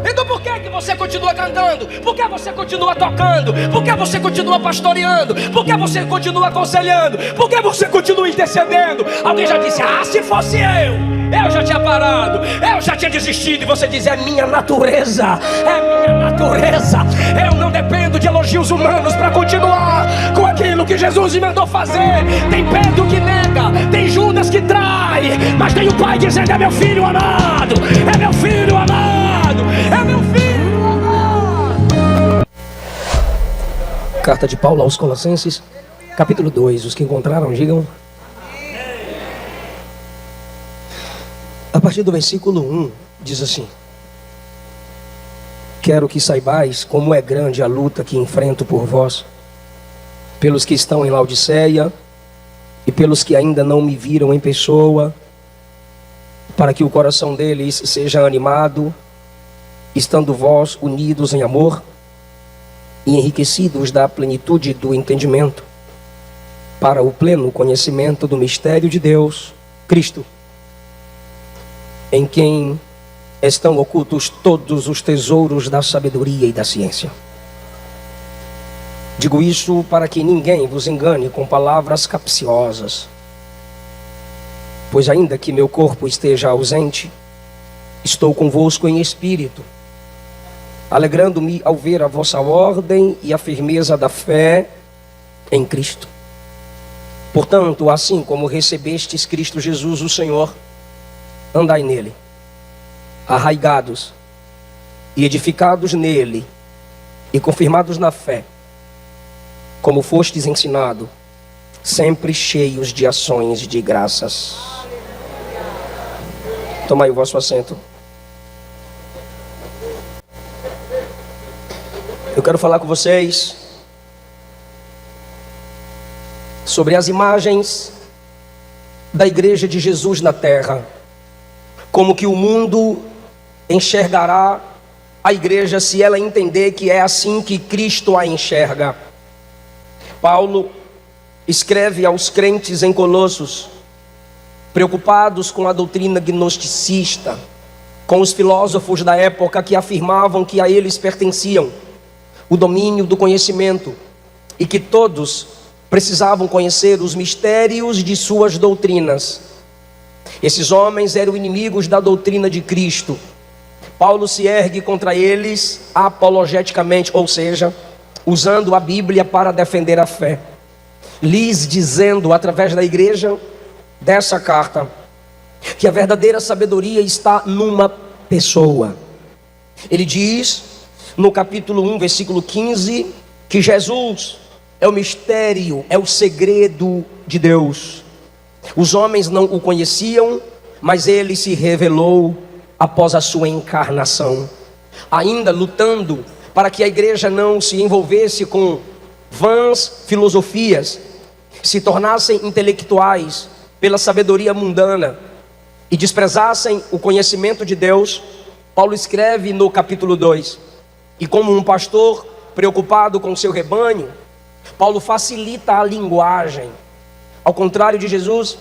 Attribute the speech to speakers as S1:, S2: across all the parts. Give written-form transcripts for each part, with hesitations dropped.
S1: Então por que você continua cantando? Por que você continua tocando? Por que você continua pastoreando? Por que você continua aconselhando? Por que você continua intercedendo? Alguém já disse, se fosse eu já tinha parado, eu já tinha desistido. E você diz, é minha natureza, é minha natureza. Eu não dependo de elogios humanos para continuar com aquilo que Jesus me mandou fazer. Tem Pedro que nega, tem Judas que trai, mas tem o Pai dizendo, é meu filho amado, é meu filho amado, é meu filho amado. Carta de Paulo aos Colossenses, capítulo 2. Os que encontraram, digam. A partir do versículo 1, diz assim: quero que saibais como é grande a luta que enfrento por vós, pelos que estão em Laodiceia e pelos que ainda não me viram em pessoa, para que o coração deles seja animado, estando vós unidos em amor e enriquecidos da plenitude do entendimento, para o pleno conhecimento do mistério de Deus, Cristo, em quem estão ocultos todos os tesouros da sabedoria e da ciência. Digo isso para que ninguém vos engane com palavras capciosas, pois ainda que meu corpo esteja ausente, estou convosco em espírito, alegrando-me ao ver a vossa ordem e a firmeza da fé em Cristo. Portanto, assim como recebestes Cristo Jesus o Senhor, andai nele, arraigados e edificados nele e confirmados na fé, como fostes ensinado, sempre cheios de ações de graças. Tomai o vosso assento. Eu quero falar com vocês sobre as imagens da igreja de Jesus na terra. Como que o mundo enxergará a igreja se ela entender que é assim que Cristo a enxerga. Paulo escreve aos crentes em Colossos, preocupados com a doutrina gnosticista, com os filósofos da época que afirmavam que a eles pertenciam o domínio do conhecimento e que todos precisavam conhecer os mistérios de suas doutrinas. Esses homens eram inimigos da doutrina de Cristo. Paulo se ergue contra eles apologeticamente, ou seja, usando a Bíblia para defender a fé, lhes dizendo através da igreja dessa carta que a verdadeira sabedoria está numa pessoa. Ele diz no capítulo 1, versículo 15, que Jesus é o mistério, é o segredo de Deus. Os homens não o conheciam, mas ele se revelou após a sua encarnação, ainda lutando para que a igreja não se envolvesse com vãs filosofias, se tornassem intelectuais pela sabedoria mundana e desprezassem o conhecimento de Deus. Paulo escreve no capítulo 2, e como um pastor preocupado com seu rebanho, Paulo facilita a linguagem. Ao contrário de Jesus,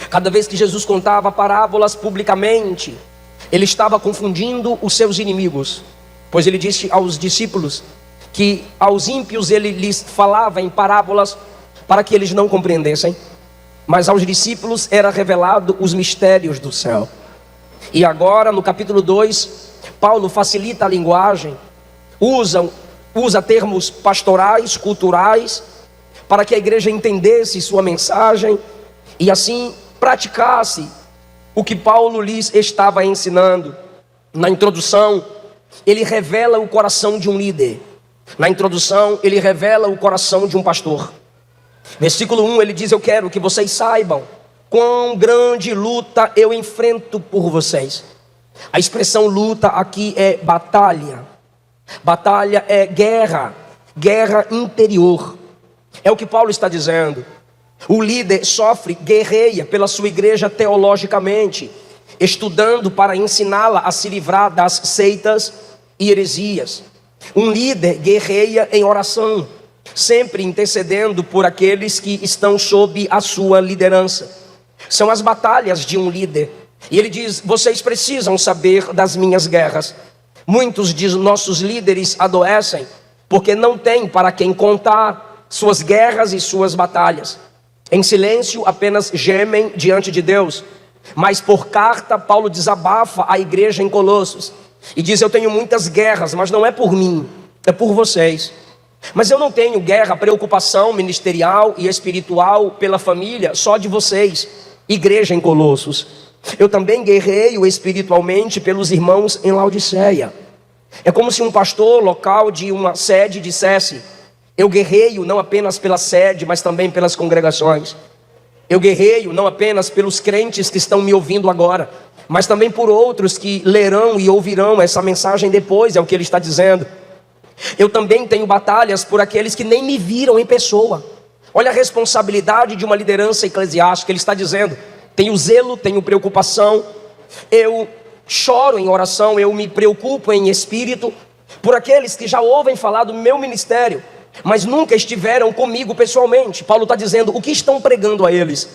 S1: cada vez que Jesus contava parábolas publicamente, ele estava confundindo os seus inimigos, pois ele disse aos discípulos que aos ímpios ele lhes falava em parábolas para que eles não compreendessem, mas aos discípulos era revelado os mistérios do céu. E agora no capítulo 2, Paulo facilita a linguagem, usa termos pastorais, culturais, para que a igreja entendesse sua mensagem e assim praticasse o que Paulo lhes estava ensinando. Na introdução, ele revela o coração de um líder. Na introdução, ele revela o coração de um pastor. Versículo 1, ele diz: eu quero que vocês saibam quão grande luta eu enfrento por vocês. A expressão luta aqui é batalha. Batalha é guerra, guerra interior. É o que Paulo está dizendo. O líder sofre, guerreia pela sua igreja teologicamente, estudando para ensiná-la a se livrar das seitas e heresias. Um líder guerreia em oração, sempre intercedendo por aqueles que estão sob a sua liderança. São as batalhas de um líder. E ele diz: vocês precisam saber das minhas guerras, Muitos de nossos líderes adoecem porque não têm para quem contar suas guerras e suas batalhas. Em silêncio apenas gemem diante de Deus. Mas por carta Paulo desabafa a igreja em Colossos e diz: eu tenho muitas guerras, mas não é por mim, é por vocês. Mas eu não tenho guerra, preocupação ministerial e espiritual pela família só de vocês, igreja em Colossos. Eu também guerreio espiritualmente pelos irmãos em Laodiceia. É como se um pastor local de uma sede dissesse: eu guerreio não apenas pela sede, mas também pelas congregações. Eu guerreio não apenas pelos crentes que estão me ouvindo agora, mas também por outros que lerão e ouvirão essa mensagem depois, é o que ele está dizendo. Eu também tenho batalhas por aqueles que nem me viram em pessoa. Olha a responsabilidade de uma liderança eclesiástica. Ele está dizendo: tenho zelo, tenho preocupação, eu choro em oração, eu me preocupo em espírito por aqueles que já ouvem falar do meu ministério, mas nunca estiveram comigo pessoalmente. Paulo está dizendo: o que estão pregando a eles?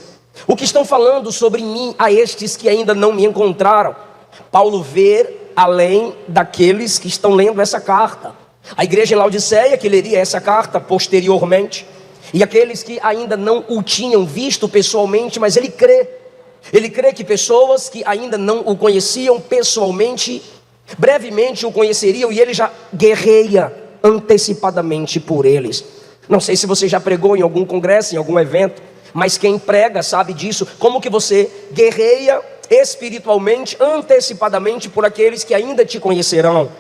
S1: O que estão falando sobre mim a estes que ainda não me encontraram? Paulo vê além daqueles que estão lendo essa carta. A igreja em Laodiceia, que leria essa carta posteriormente, e aqueles que ainda não o tinham visto pessoalmente, mas ele crê que pessoas que ainda não o conheciam pessoalmente, brevemente o conheceriam, e ele já guerreia antecipadamente por eles. Não sei se você já pregou em algum congresso, em algum evento, mas quem prega sabe disso. Como que você guerreia espiritualmente, antecipadamente por aqueles que ainda te conhecerão.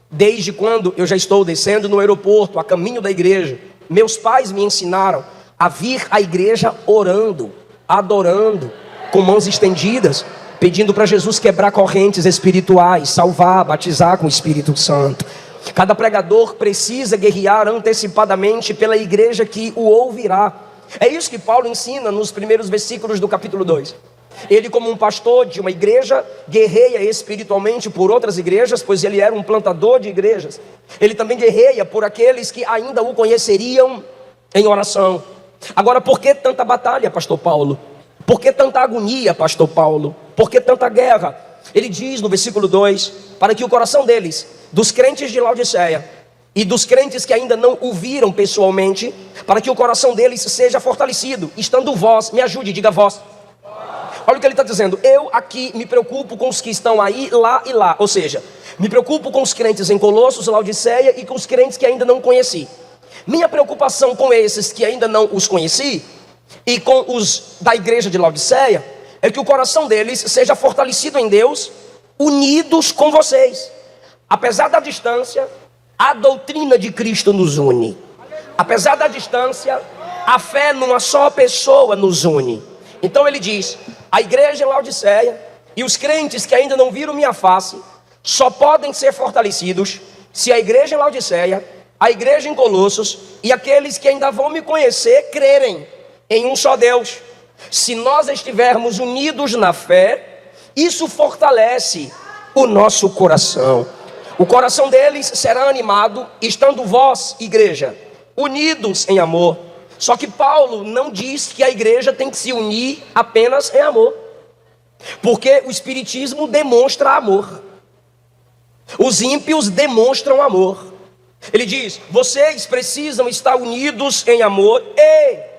S1: Desde quando eu já estou descendo no aeroporto, a caminho da igreja, meus pais me ensinaram a vir à igreja orando, adorando, com mãos estendidas, pedindo para Jesus quebrar correntes espirituais, salvar, batizar com o Espírito Santo. Cada pregador precisa guerrear antecipadamente pela igreja que o ouvirá. É isso que Paulo ensina nos primeiros versículos do capítulo 2. Ele, como um pastor de uma igreja, guerreia espiritualmente por outras igrejas, pois ele era um plantador de igrejas. Ele também guerreia por aqueles que ainda o conheceriam em oração. Agora, por que tanta batalha, pastor Paulo? Por que tanta agonia, pastor Paulo? Por que tanta guerra? Ele diz no versículo 2, para que o coração deles, dos crentes de Laodiceia e dos crentes que ainda não o viram pessoalmente, para que o coração deles seja fortalecido, estando vós, me ajude, diga vós. Olha o que ele está dizendo: eu aqui me preocupo com os que estão aí, lá e lá. Ou seja, me preocupo com os crentes em Colossos, Laodiceia e com os crentes que ainda não conheci. Minha preocupação com esses que ainda não os conheci e com os da igreja de Laodiceia é que o coração deles seja fortalecido em Deus, unidos com vocês. Apesar da distância, a doutrina de Cristo nos une. Apesar da distância, a fé numa só pessoa nos une. Então ele diz: a igreja em Laodiceia e os crentes que ainda não viram minha face só podem ser fortalecidos se a igreja em Laodiceia, a igreja em Colossos e aqueles que ainda vão me conhecer crerem em um só Deus. Se nós estivermos unidos na fé, isso fortalece o nosso coração. O coração deles será animado, estando vós, igreja, unidos em amor. Só que Paulo não diz que a igreja tem que se unir apenas em amor, porque o espiritismo demonstra amor, os ímpios demonstram amor. Ele diz: vocês precisam estar unidos em amor e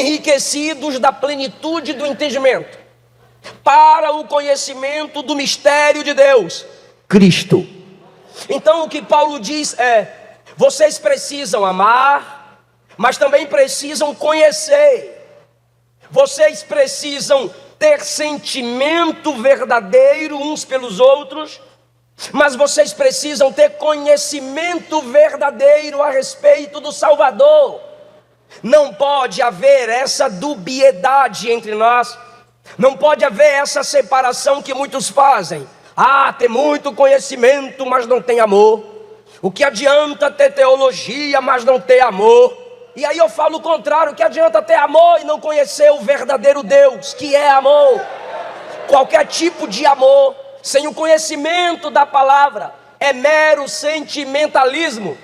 S1: enriquecidos da plenitude do entendimento, para o conhecimento do mistério de Deus, Cristo. Então o que Paulo diz é: vocês precisam amar, mas também precisam conhecer. Vocês precisam ter sentimento verdadeiro uns pelos outros, mas vocês precisam ter conhecimento verdadeiro a respeito do Salvador. Não pode haver essa dubiedade entre nós. Não pode haver essa separação que muitos fazem. Ter muito conhecimento, mas não tem amor. O que adianta ter teologia, mas não ter amor? E aí eu falo o contrário: que adianta ter amor e não conhecer o verdadeiro Deus, que é amor? Qualquer tipo de amor sem o conhecimento da palavra é mero sentimentalismo.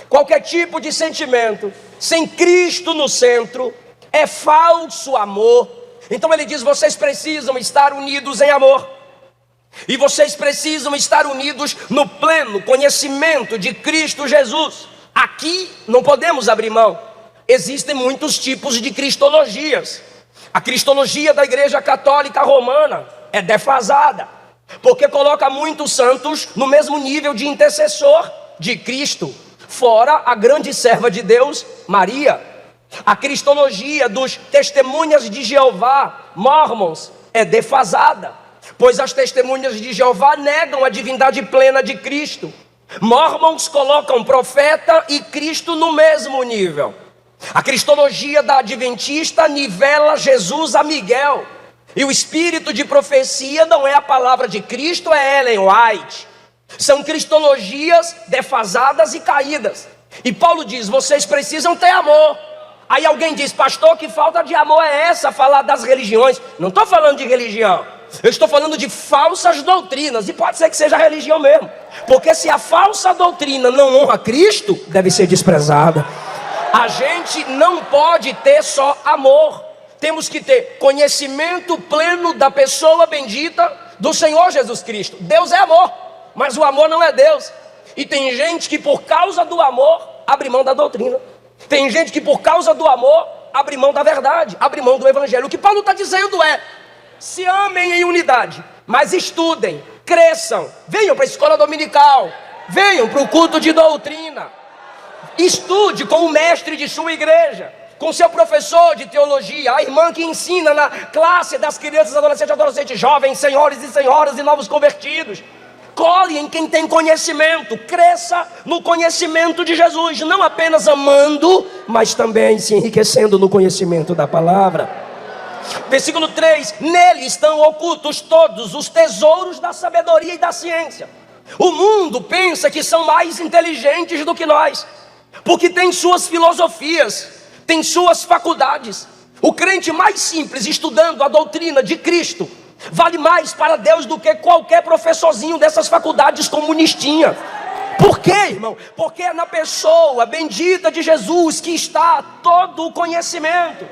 S1: Qualquer tipo de sentimento sem Cristo no centro é falso amor. Então ele diz: vocês precisam estar unidos em amor. E vocês precisam estar unidos no pleno conhecimento de Cristo Jesus. Aqui não podemos abrir mão. Existem muitos tipos de cristologias. A cristologia da Igreja Católica Romana é defasada, porque coloca muitos santos no mesmo nível de intercessor de Cristo, fora a grande serva de Deus, Maria. A cristologia dos testemunhas de Jeová, Mormons, é defasada, pois as testemunhas de Jeová negam a divindade plena de Cristo. Mormons colocam profeta e Cristo no mesmo nível. A cristologia da adventista nivela Jesus a Miguel. E o espírito de profecia não é a palavra de Cristo, é Ellen White. São cristologias defasadas e caídas. E Paulo diz, vocês precisam ter amor. Aí alguém diz, pastor, que falta de amor é essa? Falar das religiões. Não estou falando de religião, eu estou falando de falsas doutrinas. E pode ser que seja religião mesmo, porque se a falsa doutrina não honra Cristo, deve ser desprezada. A gente não pode ter só amor. Temos que ter conhecimento pleno da pessoa bendita do Senhor Jesus Cristo. Deus é amor, mas o amor não é Deus. E tem gente que por causa do amor abre mão da doutrina. Tem gente que por causa do amor abre mão da verdade, abre mão do evangelho. O que Paulo está dizendo é, se amem em unidade, mas estudem, cresçam, venham para a escola dominical, venham para o culto de doutrina. Estude com o mestre de sua igreja, com seu professor de teologia, a irmã que ensina na classe das crianças, adolescentes, jovens, senhores e senhoras e novos convertidos. Cole em quem tem conhecimento, cresça no conhecimento de Jesus, não apenas amando, mas também se enriquecendo no conhecimento da palavra. Versículo 3, nele estão ocultos todos os tesouros da sabedoria e da ciência. O mundo pensa que são mais inteligentes do que nós, porque tem suas filosofias, tem suas faculdades. O crente mais simples, estudando a doutrina de Cristo, vale mais para Deus do que qualquer professorzinho dessas faculdades comunistinhas. Por quê, irmão? Porque é na pessoa bendita de Jesus que está todo o conhecimento,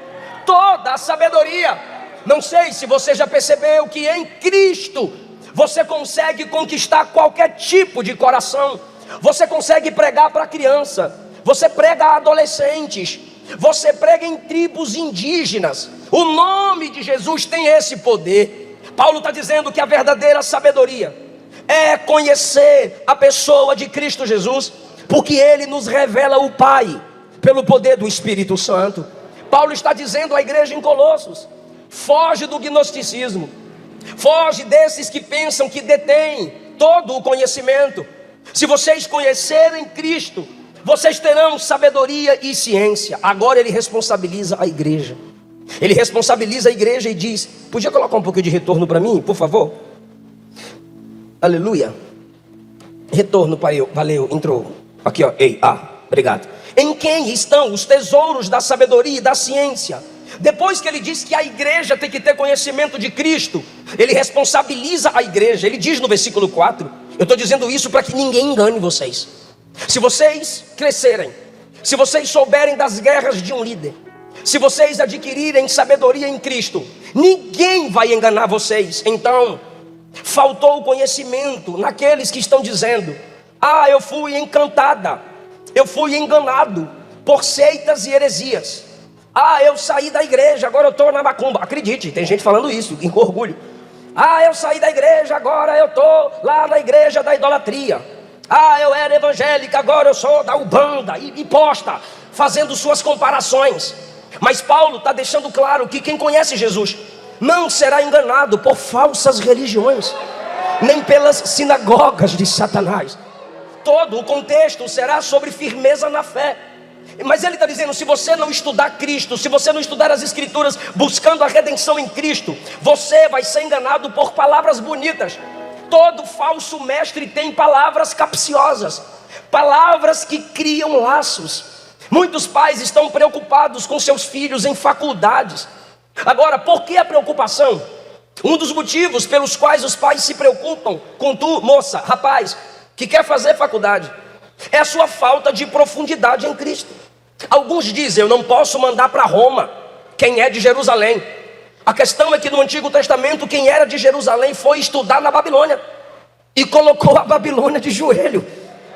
S1: toda a sabedoria. Não sei se você já percebeu que em Cristo você consegue conquistar qualquer tipo de coração. Você consegue pregar para criança, você prega a adolescentes, você prega em tribos indígenas. O nome de Jesus tem esse poder. Paulo está dizendo que a verdadeira sabedoria é conhecer a pessoa de Cristo Jesus, porque Ele nos revela o Pai, pelo poder do Espírito Santo. Paulo está dizendo à igreja em Colossos, foge do gnosticismo, foge desses que pensam que detêm todo o conhecimento. Se vocês conhecerem Cristo, vocês terão sabedoria e ciência. Agora ele responsabiliza a igreja. Ele responsabiliza a igreja e diz, podia colocar um pouquinho de retorno para mim, por favor? Aleluia. Retorno para eu, valeu, entrou. Aqui ó, obrigado. Em quem estão os tesouros da sabedoria e da ciência? Depois que ele diz que a igreja tem que ter conhecimento de Cristo, ele responsabiliza a igreja. Ele diz no versículo 4, eu estou dizendo isso para que ninguém engane vocês. Se vocês crescerem, se vocês souberem das guerras de um líder, se vocês adquirirem sabedoria em Cristo, ninguém vai enganar vocês. Então, faltou conhecimento naqueles que estão dizendo, eu fui encantada, eu fui enganado por seitas e heresias. Eu saí da igreja, agora eu estou na macumba. Acredite, tem gente falando isso, com orgulho. Eu saí da igreja, agora eu estou lá na igreja da idolatria. Eu era evangélica, agora eu sou da Ubanda. E posta, fazendo suas comparações. Mas Paulo está deixando claro que quem conhece Jesus não será enganado por falsas religiões, nem pelas sinagogas de Satanás. Todo o contexto será sobre firmeza na fé. Mas ele está dizendo, se você não estudar Cristo, se você não estudar as Escrituras buscando a redenção em Cristo, você vai ser enganado por palavras bonitas. Todo falso mestre tem palavras capciosas, palavras que criam laços. Muitos pais estão preocupados com seus filhos em faculdades. Agora, por que a preocupação? Um dos motivos pelos quais os pais se preocupam com tu, moça, rapaz, que quer fazer faculdade, é a sua falta de profundidade em Cristo. Alguns dizem, eu não posso mandar para Roma quem é de Jerusalém. A questão é que no Antigo Testamento, quem era de Jerusalém foi estudar na Babilônia e colocou a Babilônia de joelho.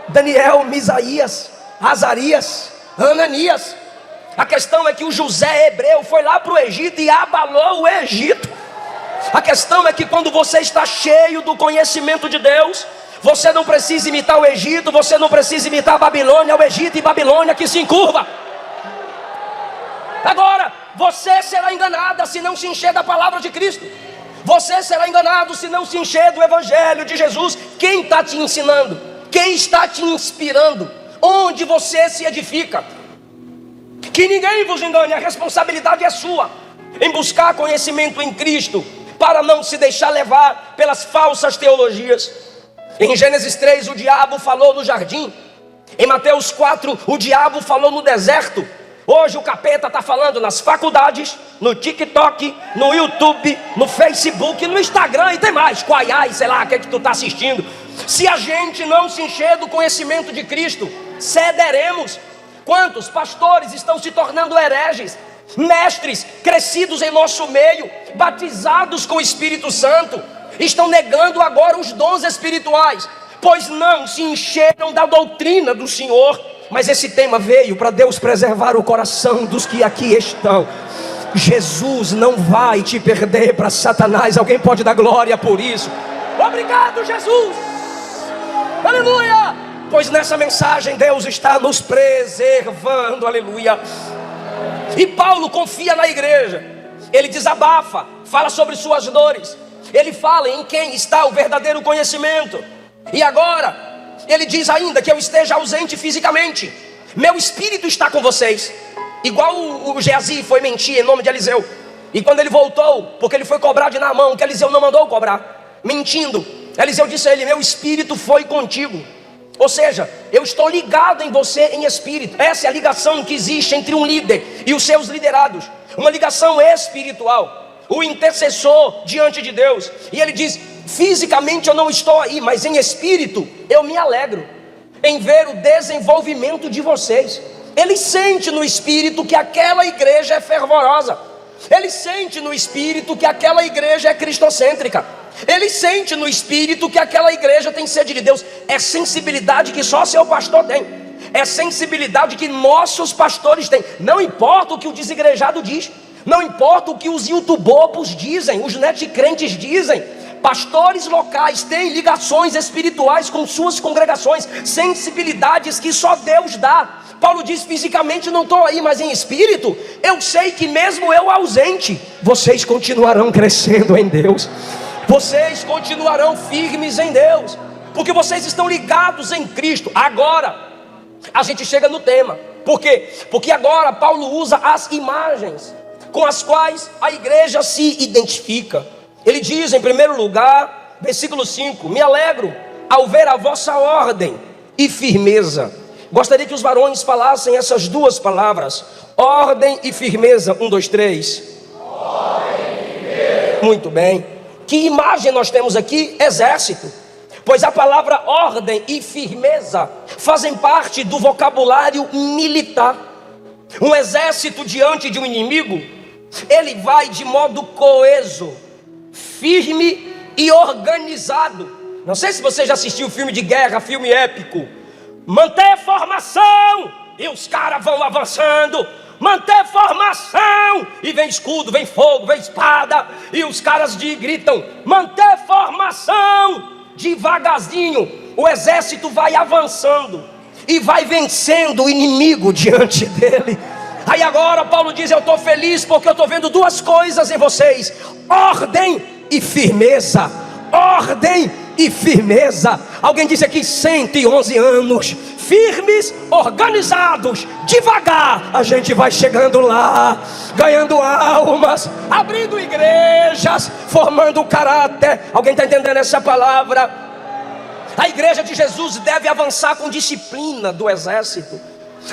S1: Daniel, Misaías, Azarias, Ananias. A questão é que o José hebreu foi lá para o Egito e abalou o Egito. A questão é que quando você está cheio do conhecimento de Deus, você não precisa imitar o Egito, você não precisa imitar a Babilônia, é o Egito e Babilônia que se encurva. Agora, você será enganada se não se encher da palavra de Cristo. Você será enganado se não se encher do Evangelho de Jesus. Quem está te ensinando? Quem está te inspirando? Onde você se edifica? Que ninguém vos engane, a responsabilidade é sua em buscar conhecimento em Cristo, para não se deixar levar pelas falsas teologias. Em Gênesis 3 o diabo falou no jardim. Em Mateus 4 o diabo falou no deserto. Hoje o capeta está falando nas faculdades, no TikTok, no YouTube, no Facebook, no Instagram e tem mais, Quaiai, sei lá, o que é que tu está assistindo. Se a gente não se encher do conhecimento de Cristo, cederemos. Quantos pastores estão se tornando hereges? Mestres crescidos em nosso meio, batizados com o Espírito Santo, estão negando agora os dons espirituais, pois não se encheram da doutrina do Senhor. Mas esse tema veio para Deus preservar o coração dos que aqui estão. Jesus não vai te perder para Satanás. Alguém pode dar glória por isso? Obrigado, Jesus. Aleluia. Pois nessa mensagem Deus está nos preservando. Aleluia. E Paulo confia na igreja. Ele desabafa, fala sobre suas dores. Ele fala em quem está o verdadeiro conhecimento. E agora ele diz ainda que eu esteja ausente fisicamente, meu espírito está com vocês. Igual o Geazi foi mentir em nome de Eliseu. E quando ele voltou, porque ele foi cobrar de Naamã, que Eliseu não mandou cobrar, mentindo, Eliseu disse a ele, meu espírito foi contigo. Ou seja, eu estou ligado em você em espírito. Essa é a ligação que existe entre um líder e os seus liderados. Uma ligação espiritual. O intercessor diante de Deus. E ele diz, fisicamente eu não estou aí, mas em espírito eu me alegro em ver o desenvolvimento de vocês. Ele sente no espírito que aquela igreja é fervorosa. Ele sente no espírito que aquela igreja é cristocêntrica. Ele sente no espírito que aquela igreja tem sede de Deus. É sensibilidade que só seu pastor tem. É sensibilidade que nossos pastores têm. Não importa o que o desigrejado diz. Não importa o que os youtubopos dizem, os netcrentes dizem. Pastores locais têm ligações espirituais com suas congregações. Sensibilidades que só Deus dá. Paulo diz, fisicamente não estou aí, mas em espírito eu sei que mesmo eu ausente, vocês continuarão crescendo em Deus. Vocês continuarão firmes em Deus, porque vocês estão ligados em Cristo. Agora, a gente chega no tema. Por quê? Porque agora Paulo usa as imagens com as quais a igreja se identifica. Ele diz em primeiro lugar, versículo 5, me alegro ao ver a vossa ordem e firmeza. Gostaria que os varões falassem essas duas palavras, ordem e firmeza. 1, 2, 3. Ordem e firmeza. Muito bem. Que imagem nós temos aqui? Exército. Pois a palavra ordem e firmeza fazem parte do vocabulário militar. Um exército diante de um inimigo, ele vai de modo coeso, firme e organizado. Não sei se você já assistiu filme de guerra, filme épico. Manter formação e os caras vão avançando. Manter formação e vem escudo, vem fogo, vem espada e os caras gritam, manter formação. Devagarzinho o exército vai avançando e vai vencendo o inimigo diante dele. Aí agora Paulo diz, eu estou feliz porque eu estou vendo duas coisas em vocês, ordem e firmeza. Ordem e firmeza. Alguém disse aqui 111 anos firmes, organizados, devagar a gente vai chegando lá, ganhando almas, abrindo igrejas, formando caráter. Alguém está entendendo essa palavra? A igreja de Jesus deve avançar com disciplina do exército.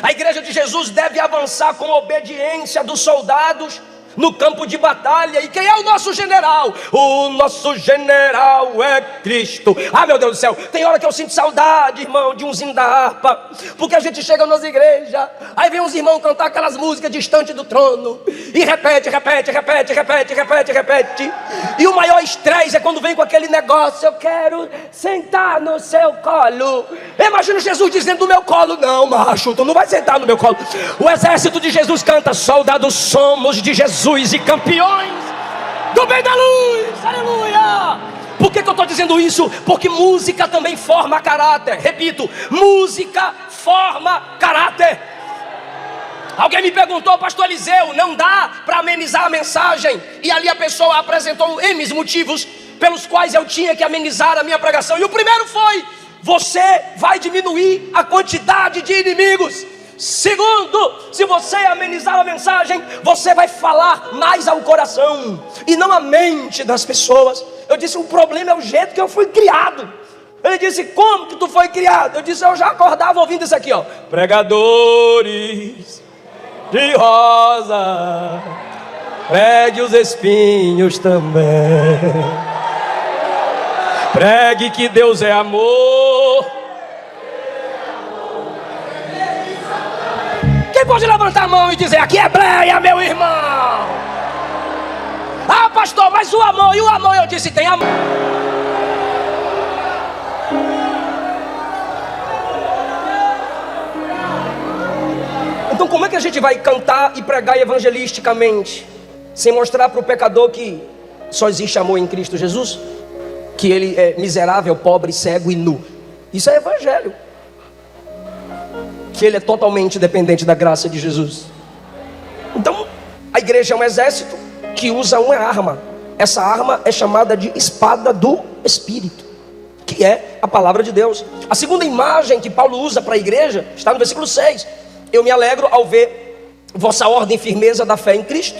S1: A igreja de Jesus deve avançar com obediência dos soldados, no campo de batalha. E quem é o nosso general? O nosso general é Cristo. Ah, meu Deus do céu, tem hora que eu sinto saudade, irmão, de umzinho da harpa, porque a gente chega nas igrejas, aí vem uns irmãos cantar aquelas músicas distante do trono, e repete, e o maior estresse é quando vem com aquele negócio: eu quero sentar no seu colo. Imagina Jesus dizendo: no meu colo não, macho, tu não vai sentar no meu colo. O exército de Jesus canta: soldados somos de Jesus e campeões do bem da luz, aleluia. Por que eu estou dizendo isso? Porque música também forma caráter. Repito, música forma caráter. Alguém me perguntou: pastor Eliseu, não dá para amenizar a mensagem? E ali a pessoa apresentou N motivos pelos quais eu tinha que amenizar a minha pregação. E o primeiro foi: você vai diminuir a quantidade de inimigos. Segundo, se você amenizar a mensagem, você vai falar mais ao coração e não à mente das pessoas. Eu disse: o problema é o jeito que eu fui criado. Ele disse: como que tu foi criado? Eu disse: eu já acordava ouvindo isso aqui, ó: pregadores de rosa, pregue os espinhos também, pregue que Deus é amor. Quem pode levantar a mão e dizer: aqui é bleia, meu irmão? Ah, pastor, mas o amor, e o amor? Eu disse: tem amor. Então como é que a gente vai cantar e pregar evangelisticamente sem mostrar para o pecador que só existe amor em Cristo Jesus? Que ele é miserável, pobre, cego e nu. Isso é evangelho. Que ele é totalmente dependente da graça de Jesus. Então a igreja é um exército que usa uma arma. Essa arma é chamada de espada do Espírito, que é a palavra de Deus. A segunda imagem que Paulo usa para a igreja está no versículo 6. Eu me alegro ao ver vossa ordem e firmeza da fé em Cristo.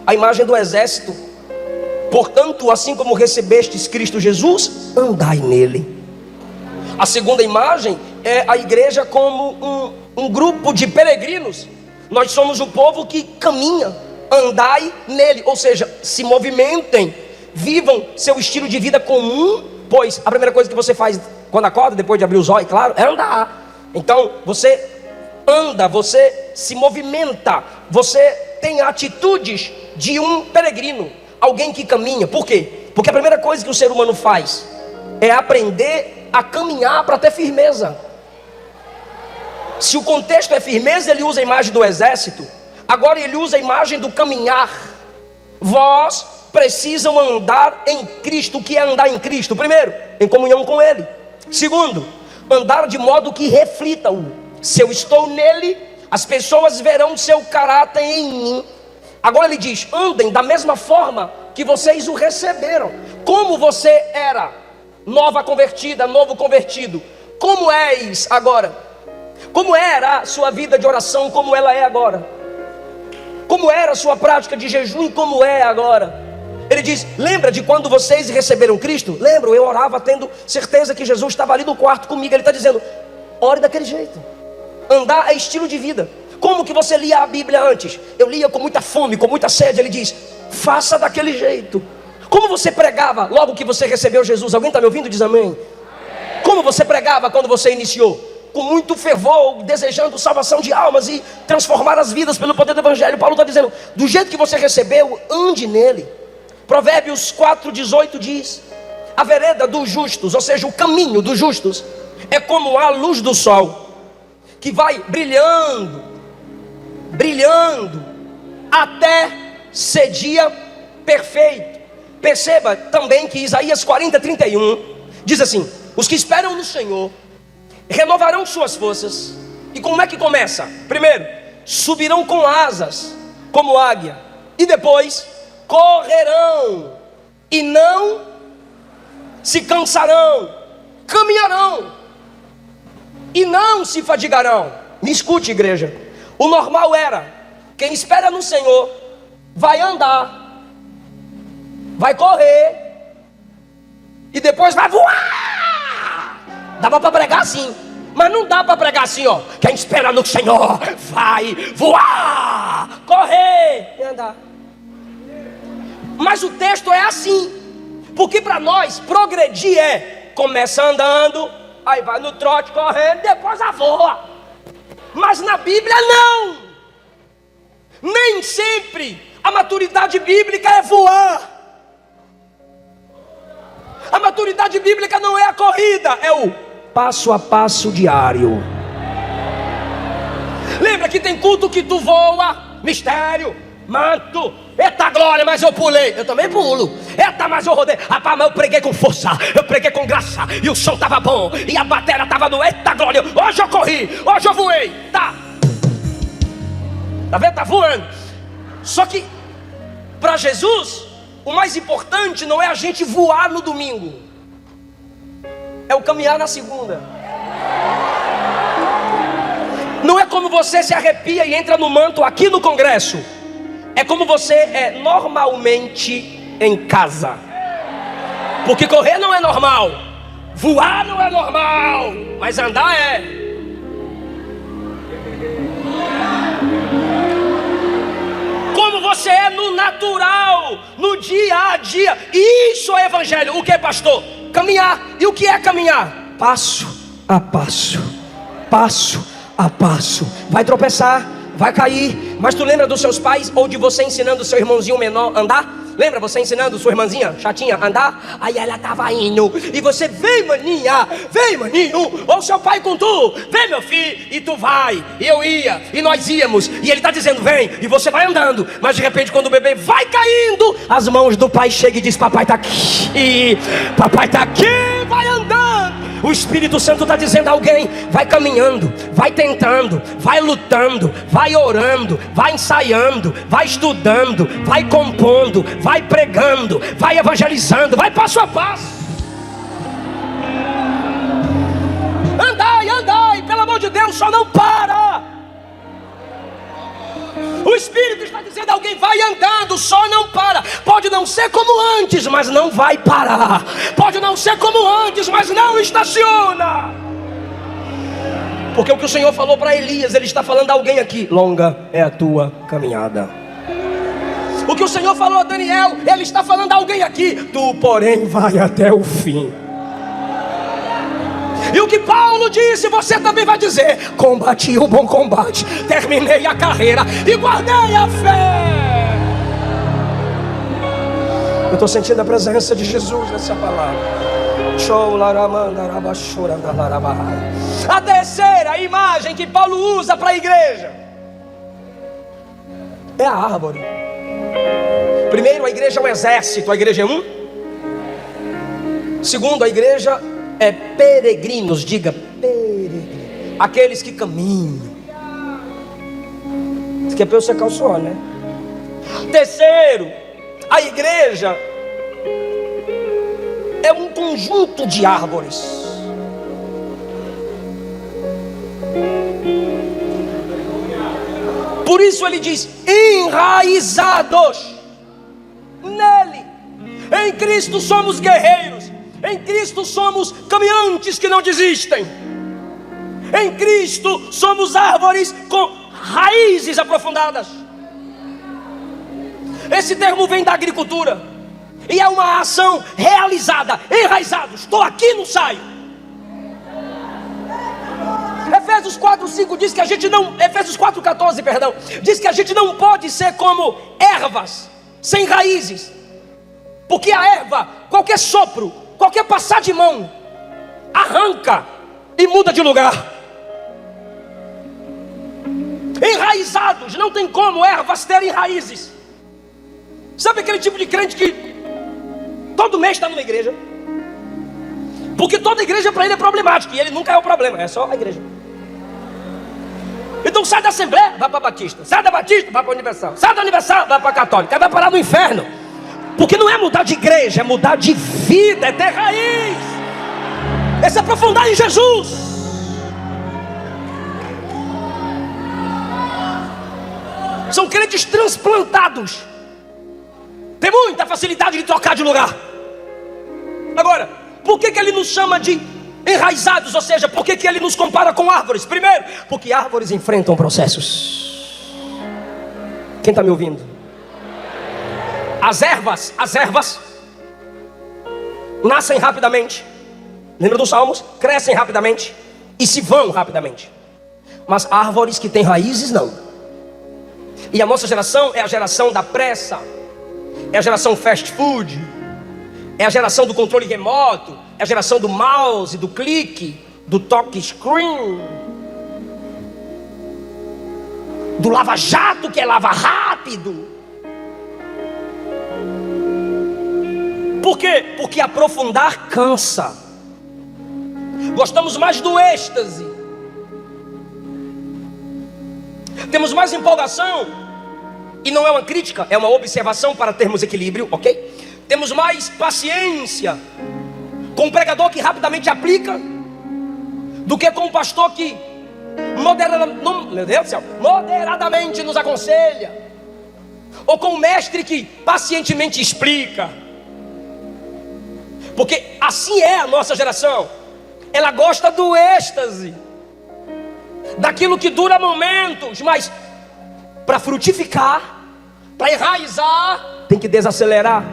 S1: A imagem do exército. Portanto, assim como recebestes Cristo Jesus, andai nele. A segunda imagem é a igreja como um grupo de peregrinos. Nós somos o povo que caminha. Andai nele, ou seja, se movimentem, vivam seu estilo de vida comum. Pois a primeira coisa que você faz quando acorda, depois de abrir os olhos, claro, é andar. Então você anda, você se movimenta, você tem atitudes de um peregrino, alguém que caminha. Por quê? Porque a primeira coisa que o ser humano faz é aprender a caminhar para ter firmeza. Se o contexto é firmeza, ele usa a imagem do exército. Agora ele usa a imagem do caminhar. Vós precisam andar em Cristo. O que é andar em Cristo? Primeiro, em comunhão com Ele. Segundo, andar de modo que reflita-o. Se eu estou nele, as pessoas verão seu caráter em mim. Agora ele diz: andem da mesma forma que vocês o receberam. Como você era nova convertida, novo convertido, como és agora? Como era a sua vida de oração, como ela é agora? Como era a sua prática de jejum, como é agora? Ele diz: lembra de quando vocês receberam Cristo? Lembro, eu orava tendo certeza que Jesus estava ali no quarto comigo. Ele está dizendo: ore daquele jeito. Andar é estilo de vida. Como que você lia a Bíblia antes? Eu lia com muita fome, com muita sede. Ele diz: faça daquele jeito. Como você pregava logo que você recebeu Jesus? Alguém está me ouvindo? Diz amém. Como você pregava quando você iniciou? Com muito fervor, desejando salvação de almas e transformar as vidas pelo poder do Evangelho. Paulo está dizendo: do jeito que você recebeu, ande nele. Provérbios 4,18 diz: a vereda dos justos, ou seja, o caminho dos justos, é como a luz do sol, que vai brilhando, brilhando, até ser dia perfeito. Perceba também que Isaías 40:31 diz assim: os que esperam no Senhor renovarão suas forças. E como é que começa? Primeiro, subirão com asas como águia. E depois, correrão e não se cansarão. Caminharão e não se fadigarão. Me escute, igreja. O normal era: quem espera no Senhor vai andar, vai correr e depois vai voar. Dava para pregar assim, mas não dá para pregar assim, ó: quem espera no Senhor vai voar, correr e andar. Mas o texto é assim, porque para nós progredir começa andando, aí vai no trote correndo, depois voa. Mas na Bíblia não. Nem sempre a maturidade bíblica é voar. A maturidade bíblica não é a corrida, é o passo a passo diário. Lembra que tem culto que tu voa, mistério, manto, eita glória, mas eu pulei. Eu também pulo. Eita, mas eu rodei. Rapaz, mas eu preguei com força, eu preguei com graça, e o som tava bom, e a bateria tava no eita glória. Hoje eu corri, hoje eu voei. Tá vendo? Tá voando. Só que para Jesus o mais importante não é a gente voar no domingo, é o caminhar na segunda. Não é como você se arrepia e entra no manto aqui no congresso. É como você é normalmente em casa. Porque correr não é normal, voar não é normal, mas andar é. Como você é no natural, no dia a dia. Isso é evangelho. O que é, pastor? Caminhar. E o que é caminhar? Passo a passo, passo a passo. Vai tropeçar, vai cair, mas tu lembra dos seus pais ou de você ensinando seu irmãozinho menor a andar? Lembra você ensinando sua irmãzinha chatinha a andar? Aí ela tava indo e você, vem maninha, vem maninho. Ou seu pai com tu, vem meu filho. E tu vai, e eu ia, e nós íamos. E ele tá dizendo vem, e você vai andando. Mas de repente quando o bebê vai caindo, as mãos do pai chegam e diz, papai tá aqui, papai tá aqui, vai andando. O Espírito Santo está dizendo a alguém, vai caminhando, vai tentando, vai lutando, vai orando, vai ensaiando, vai estudando, vai compondo, vai pregando, vai evangelizando, vai passo a passo. Andai, andai, pelo amor de Deus, só não para. O Espírito está dizendo a alguém, vai andando, só não para. Pode não ser como antes, mas não vai parar. Pode não ser como antes, mas não estaciona. Porque o que o Senhor falou para Elias, Ele está falando a alguém aqui, longa é a tua caminhada. O que o Senhor falou a Daniel, Ele está falando a alguém aqui, tu porém vai até o fim. E o que Paulo disse, você também vai dizer, combati o bom combate, terminei a carreira e guardei a fé. Eu estou sentindo a presença de Jesus nessa palavra. A terceira imagem que Paulo usa para a igreja é a árvore. Primeiro, a igreja é um exército, a igreja é um. Segundo, a igreja é peregrinos, diga peregrinos, aqueles que caminham. Isso aqui é para eu secar o suor, né? Terceiro, a igreja é um conjunto de árvores. Por isso ele diz, enraizados nele. Em Cristo somos guerreiros. Em Cristo somos caminhantes que não desistem. Em Cristo somos árvores com raízes aprofundadas. Esse termo vem da agricultura e é uma ação realizada, enraizados. Estou aqui, não saio. Efésios 4:5 diz que a gente não, Efésios 4:14, perdão, diz que a gente não pode ser como ervas sem raízes, porque a erva, qualquer sopro, qualquer passar de mão, arranca e muda de lugar. Enraizados, não tem como ervas terem raízes. Sabe aquele tipo de crente que todo mês está numa igreja? Porque toda igreja para ele é problemática, e ele nunca é o problema, é só a igreja. Então sai da Assembleia, vai para a Batista. Sai da Batista, vai para a Universal. Sai da Universal, vai para a Católica. Aí vai parar no inferno. Porque não é mudar de igreja, é mudar de vida, é ter raiz, é se aprofundar em Jesus. São crentes transplantados. Tem muita facilidade de trocar de lugar. Agora, por que ele nos chama de enraizados? Ou seja, por que ele nos compara com árvores? Primeiro, porque árvores enfrentam processos. Quem está me ouvindo? As ervas nascem rapidamente. Lembra dos Salmos? Crescem rapidamente e se vão rapidamente. Mas árvores que têm raízes, não. E a nossa geração é a geração da pressa, é a geração fast food, é a geração do controle remoto, é a geração do mouse, do clique, do toque screen, do lava-jato que é lava rápido. Por quê? Porque aprofundar cansa. Gostamos mais do êxtase. Temos mais empolgação. E não é uma crítica, é uma observação para termos equilíbrio, ok? Temos mais paciência com um pregador que rapidamente aplica do que com um pastor que moderadamente nos aconselha, ou com um mestre que pacientemente explica. Porque assim é a nossa geração. Ela gosta do êxtase, daquilo que dura momentos, mas para frutificar, para enraizar, tem que desacelerar.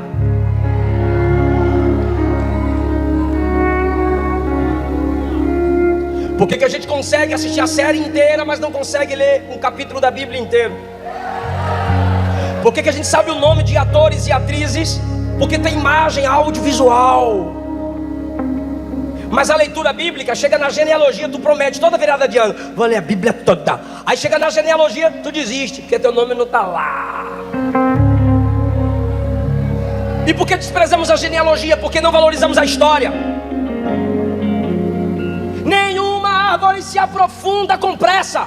S1: Por que a gente consegue assistir a série inteira, mas não consegue ler um capítulo da Bíblia inteiro? Por que a gente sabe o nome de atores e atrizes? Porque tem imagem audiovisual. Mas a leitura bíblica chega na genealogia, tu promete toda virada de ano, vou ler a Bíblia toda. Aí chega na genealogia, tu desiste, porque teu nome não está lá. E por que desprezamos a genealogia? Porque não valorizamos a história. Nenhuma árvore se aprofunda com pressa.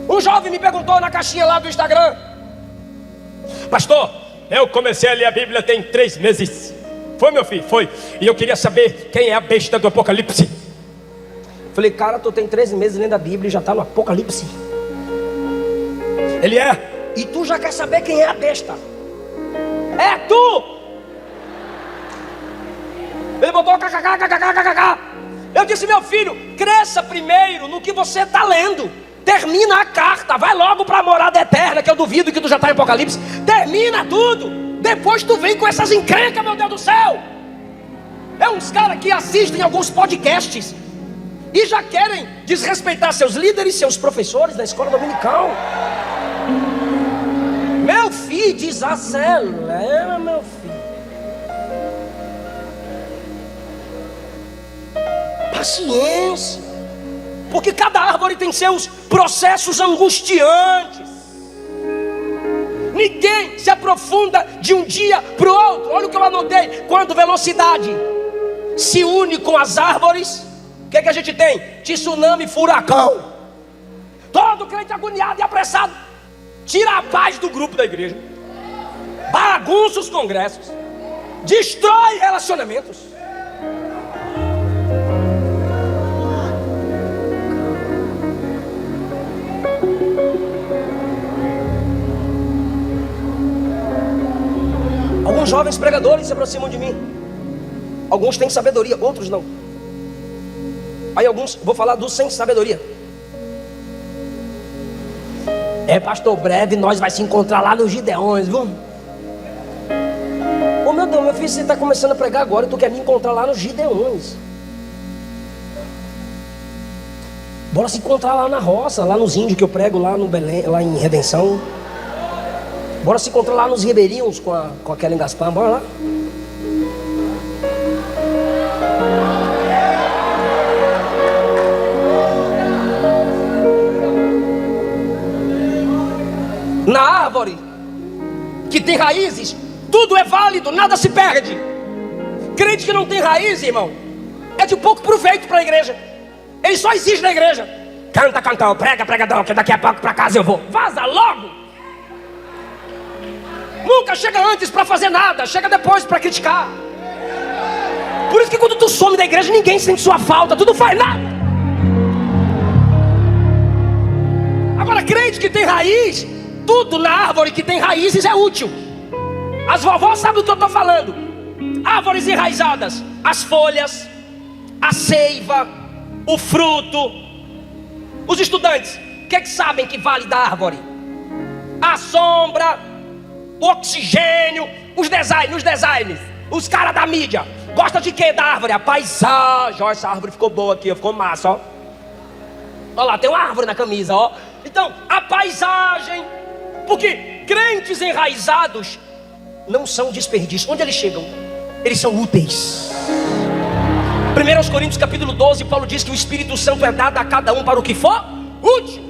S1: Um jovem me perguntou na caixinha lá do Instagram: pastor, eu comecei a ler a Bíblia tem 3 meses. Foi, meu filho? Foi. E eu queria saber quem é a besta do Apocalipse. Falei, cara, tu tem 13 meses lendo a Bíblia e já está no Apocalipse. Ele é. E tu já quer saber quem é a besta? É tu! Ele botou kkkkkkk. Eu disse, meu filho, cresça primeiro no que você está lendo. Termina a carta, vai logo para a morada eterna, que eu duvido que tu já está em Apocalipse. Termina tudo. Depois tu vem com essas encrencas, meu Deus do céu. É uns caras que assistem alguns podcasts e já querem desrespeitar seus líderes, seus professores da escola dominical. Meu filho, desacelera, meu filho. Paciência. Porque cada árvore tem seus processos angustiantes. Ninguém se aprofunda de um dia para o outro. Olha o que eu anotei. Quando velocidade se une com as árvores, o que a gente tem? Tsunami, furacão. Todo crente agoniado e apressado tira a paz do grupo da igreja, bagunça os congressos, destrói relacionamentos. Alguns jovens pregadores se aproximam de mim. Alguns têm sabedoria, outros não. Aí alguns, vou falar dos sem sabedoria. É, pastor, breve nós vai se encontrar lá nos Gideões, viu? Ô meu Deus, meu filho, você está começando a pregar agora e tu quer me encontrar lá nos Gideões. Bora se encontrar lá na roça, lá nos índios que eu prego lá no Belém, lá em Redenção. Bora se encontrar lá nos ribeirinhos com a Kellen Gaspar, bora lá. Na árvore que tem raízes, tudo é válido, nada se perde. Crente que não tem raiz, irmão, é de pouco proveito para a igreja. Ele só exige da igreja. Canta, cantão, prega, pregadão, que daqui a pouco para casa eu vou. Vaza logo. Nunca chega antes para fazer nada, chega depois para criticar. Por isso que quando tu some da igreja, ninguém sente sua falta, tu não faz nada. Agora, crente que tem raiz, tudo na árvore que tem raízes é útil. As vovós sabem do que eu estou falando. Árvores enraizadas, as folhas, a seiva, o fruto. Os estudantes, o que sabem que vale da árvore? A sombra. o oxigênio, os designs, os caras da mídia. Gosta de quê da árvore? A paisagem. Ó, essa árvore ficou boa aqui, ó, ficou massa, ó. Olha lá, tem uma árvore na camisa, ó. Então, a paisagem. Porque crentes enraizados não são desperdício. Onde eles chegam? Eles são úteis. 1 Coríntios capítulo 12, Paulo diz que o Espírito Santo é dado a cada um para o que for útil.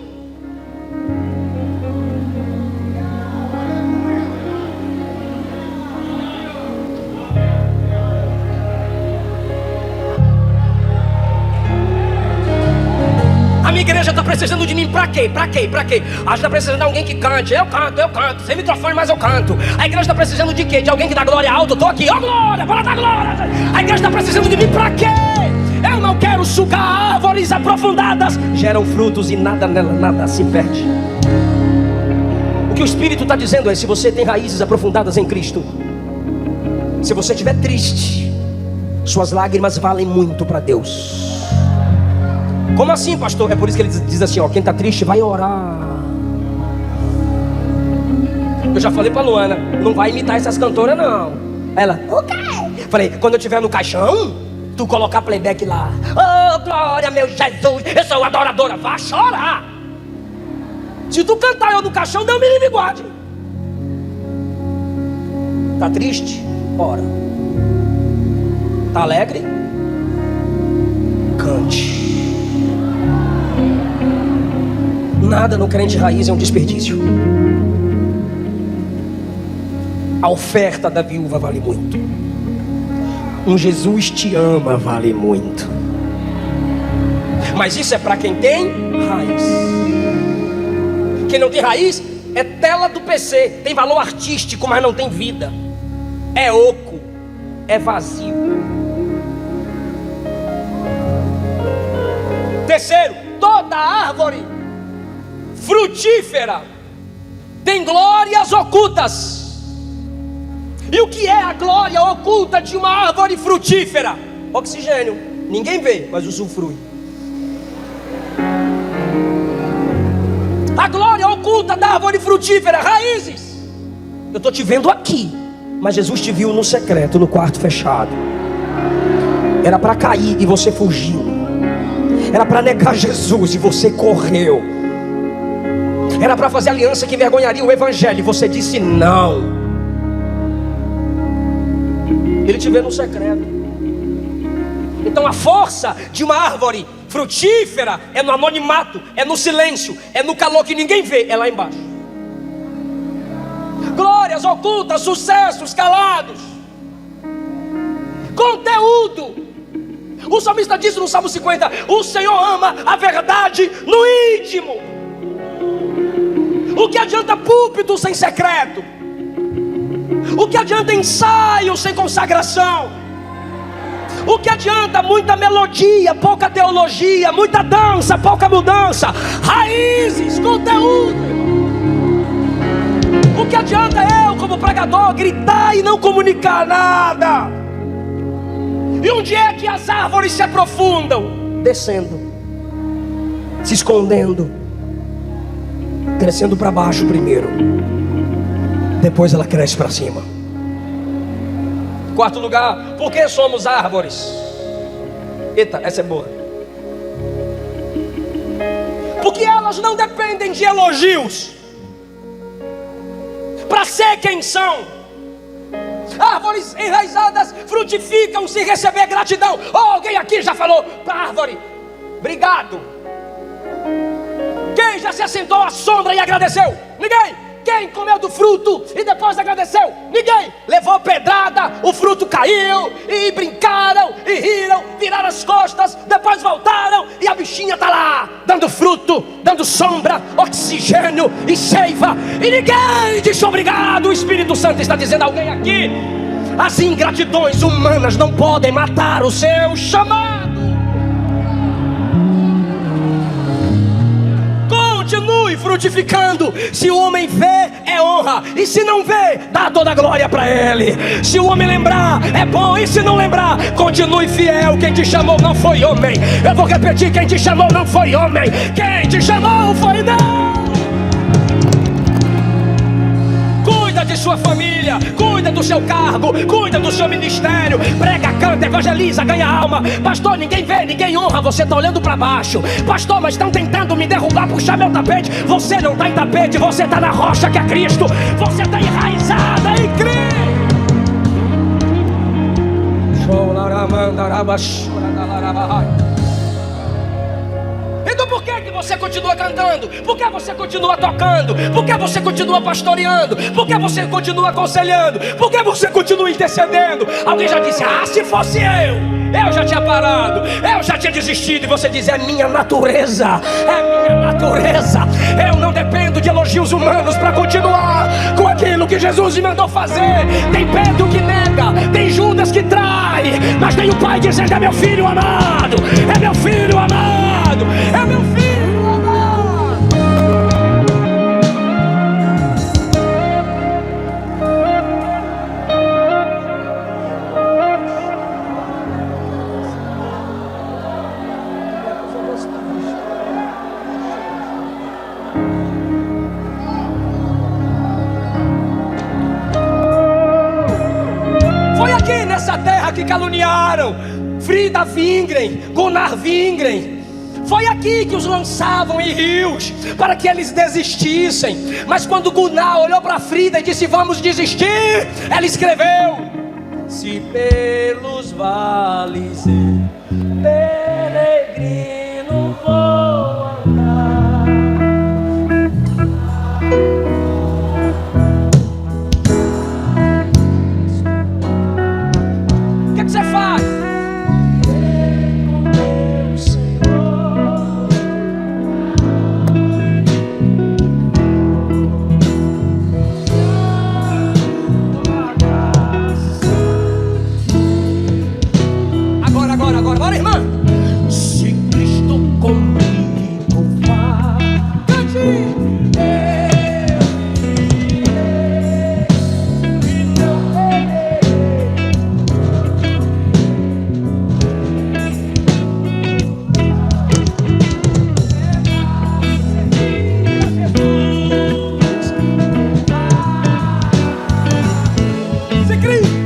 S1: A minha igreja está precisando de mim para quê? Para quê? Para quê? A gente está precisando de alguém que cante. Eu canto. Sem microfone, mas eu canto. A igreja está precisando de quê? De alguém que dá glória alta. Eu estou aqui. Ó, glória, bora dar glória. A igreja está precisando de mim para quê? Eu não quero sugar árvores aprofundadas. Geram frutos e nada nela, nada se perde. O que o Espírito está dizendo é: se você tem raízes aprofundadas em Cristo, se você estiver triste, suas lágrimas valem muito para Deus. Como assim, pastor? É por isso que ele diz assim, ó: quem está triste vai orar. Eu já falei para Luana, não vai imitar essas cantoras não. Ela, o quê? Falei, quando eu estiver no caixão, tu colocar playback lá. Oh, glória, meu Jesus, eu sou adoradora. Vá chorar. Se tu cantar eu no caixão, Deus me livre e guarde. Tá triste? Ora. Tá alegre? Cante. Nada no crente raiz é um desperdício. A oferta da viúva vale muito. Um Jesus te ama vale muito. Mas isso é para quem tem raiz. Quem não tem raiz é tela do PC. Tem valor artístico, mas não tem vida. É oco, é vazio. Terceiro, toda árvore frutífera tem glórias ocultas. E o que é a glória oculta de uma árvore frutífera? Oxigênio. Ninguém vê, mas usufrui. A glória oculta da árvore frutífera, raízes. Eu estou te vendo aqui, mas Jesus te viu no secreto, no quarto fechado. Era para cair e você fugiu. Era para negar Jesus e você correu. Era para fazer aliança que envergonharia o evangelho e você disse não. Ele te vê no secreto. Então a força de uma árvore frutífera é no anonimato, é no silêncio, é no calor que ninguém vê, é lá embaixo. Glórias ocultas, sucessos calados, conteúdo. O salmista disse no Salmo 50: o Senhor ama a verdade no íntimo. O que adianta púlpito sem secreto? O que adianta ensaio sem consagração? O que adianta muita melodia, pouca teologia, muita dança, pouca mudança? Raízes, conteúdo. O que adianta eu, como pregador, gritar e não comunicar nada? E onde é que as árvores se aprofundam? Descendo, se escondendo, crescendo para baixo primeiro, depois ela cresce para cima. Quarto lugar, por que somos árvores? Eita, essa é boa. Porque elas não dependem de elogios para ser quem são. Árvores enraizadas frutificam sem receber gratidão. Oh, alguém aqui já falou para a árvore: obrigado. Quem já se assentou à sombra e agradeceu? Ninguém. Quem comeu do fruto e depois agradeceu? Ninguém. Levou pedrada, o fruto caiu, e brincaram, e riram, viraram as costas, depois voltaram, e a bichinha está lá, dando fruto, dando sombra, oxigênio e seiva, e ninguém disse obrigado. O Espírito Santo está dizendo a alguém aqui: as ingratidões humanas não podem matar o seu chamado. Continue frutificando. Se o homem vê, é honra, e se não vê, dá toda a glória para ele. Se o homem lembrar, é bom, e se não lembrar, continue fiel. Quem te chamou não foi homem. Eu vou repetir: quem te chamou não foi homem. Quem te chamou foi Deus. Cuida de sua família, cuida do seu cargo, cuida do seu ministério. Prega, canta, evangeliza, ganha alma. Pastor, ninguém vê, ninguém honra, você está olhando para baixo. Pastor, mas estão tentando me derrubar, puxar meu tapete. Você não está em tapete, você está na rocha que é Cristo. Você está enraizada em Cristo. Então por que você continua cantando? Por que você continua tocando? Por que você continua pastoreando? Por que você continua aconselhando? Por que você continua intercedendo? Alguém já disse, se fosse eu já tinha parado, eu já tinha desistido. E você diz, é minha natureza, é minha natureza. Eu não dependo de elogios humanos para continuar com aquilo que Jesus me mandou fazer. Tem Pedro que nega, tem Judas que trai, mas tem o Pai dizendo, é meu filho amado, é meu filho amado, é meu filho amado. Foi aqui nessa terra que caluniaram Frida Wingren, Gunnar Wingren. Foi aqui que os lançavam em rios para que eles desistissem. Mas quando Gunnar olhou para Frida e disse, vamos desistir, ela escreveu, se pelos vales peregrino vou andar. O que você faz? Agora, irmã. Se Cristo comigo vai, cante. E não se Cristo.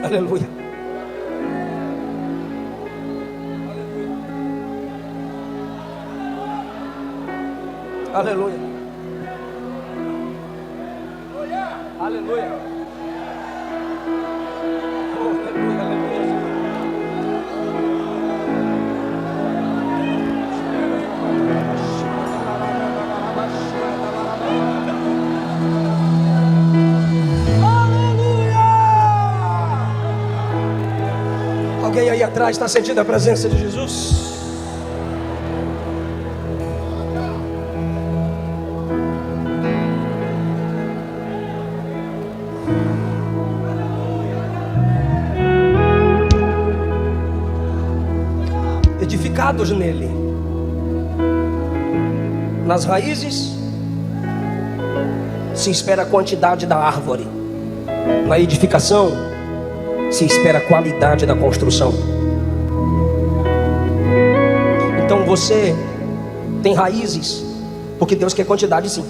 S1: Aleluia. Aleluia. Aleluia. Oh, aleluia, aleluia. Alguém aí atrás está sentindo a presença de Jesus? Edificados nele, nas raízes se espera a quantidade da árvore, na edificação se espera a qualidade da construção. Então você tem raízes, porque Deus quer quantidade sim.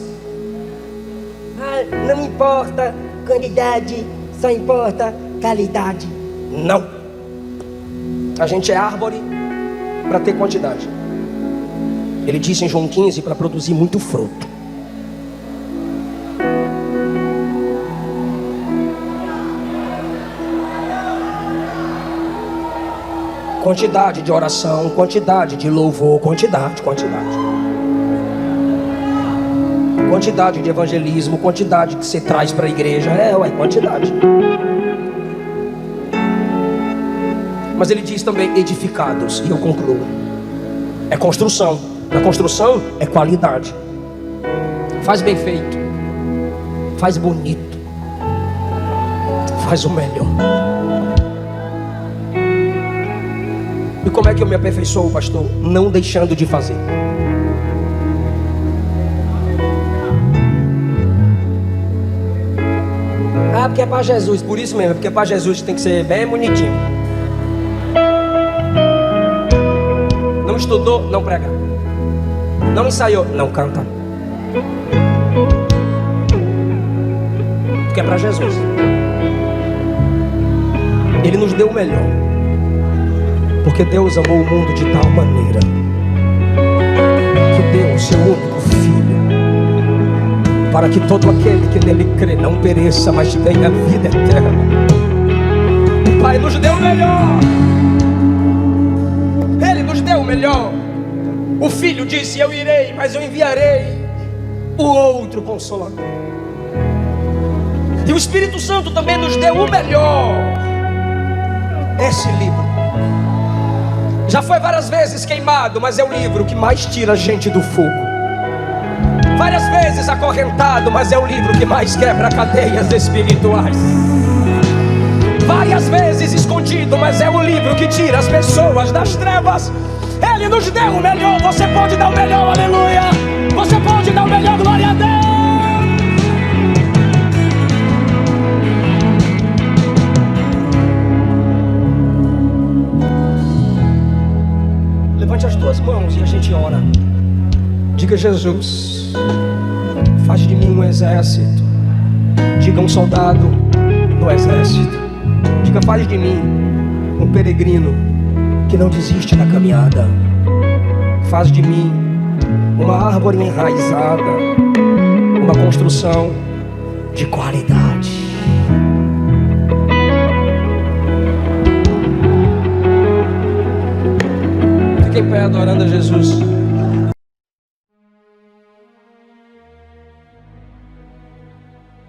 S1: Não importa quantidade, só importa qualidade. Não. A gente é árvore para ter quantidade. Ele disse em João 15 para produzir muito fruto. Quantidade de oração, quantidade de louvor, quantidade. Quantidade de evangelismo, quantidade que você traz para a igreja. Quantidade. Mas ele diz também edificados, e eu concluo. É construção. Na construção é qualidade. Faz bem feito. Faz bonito. Faz o melhor. E como é que eu me aperfeiçoo, pastor? Não deixando de fazer. pregar porque é para Jesus. Por isso mesmo, porque para Jesus tem que ser bem bonitinho. Não estudou, não prega. Não ensaiou, não canta. Porque é para Jesus. Ele nos deu o melhor. Porque Deus amou o mundo de tal maneira que deu o seu único Filho, para que todo aquele que nele crê não pereça, mas tenha vida eterna. O Pai nos deu o melhor. Ele nos deu o melhor. O Filho disse: eu irei, mas eu enviarei o outro Consolador. E o Espírito Santo também nos deu o melhor. Esse livro já foi várias vezes queimado, mas é o livro que mais tira a gente do fogo. Várias vezes acorrentado, mas é o livro que mais quebra cadeias espirituais. Várias vezes escondido, mas é o livro que tira as pessoas das trevas. Ele nos deu o melhor. Você pode dar o melhor, aleluia. Você pode dar o melhor, glória a Deus. Levante as tuas mãos e a gente ora. Diga: Jesus, faz de mim um exército. Diga: um soldado no exército. Diga: faz de mim um peregrino que não desiste da caminhada. Faz de mim uma árvore enraizada, uma construção de qualidade. Fique em pé adorando a Jesus.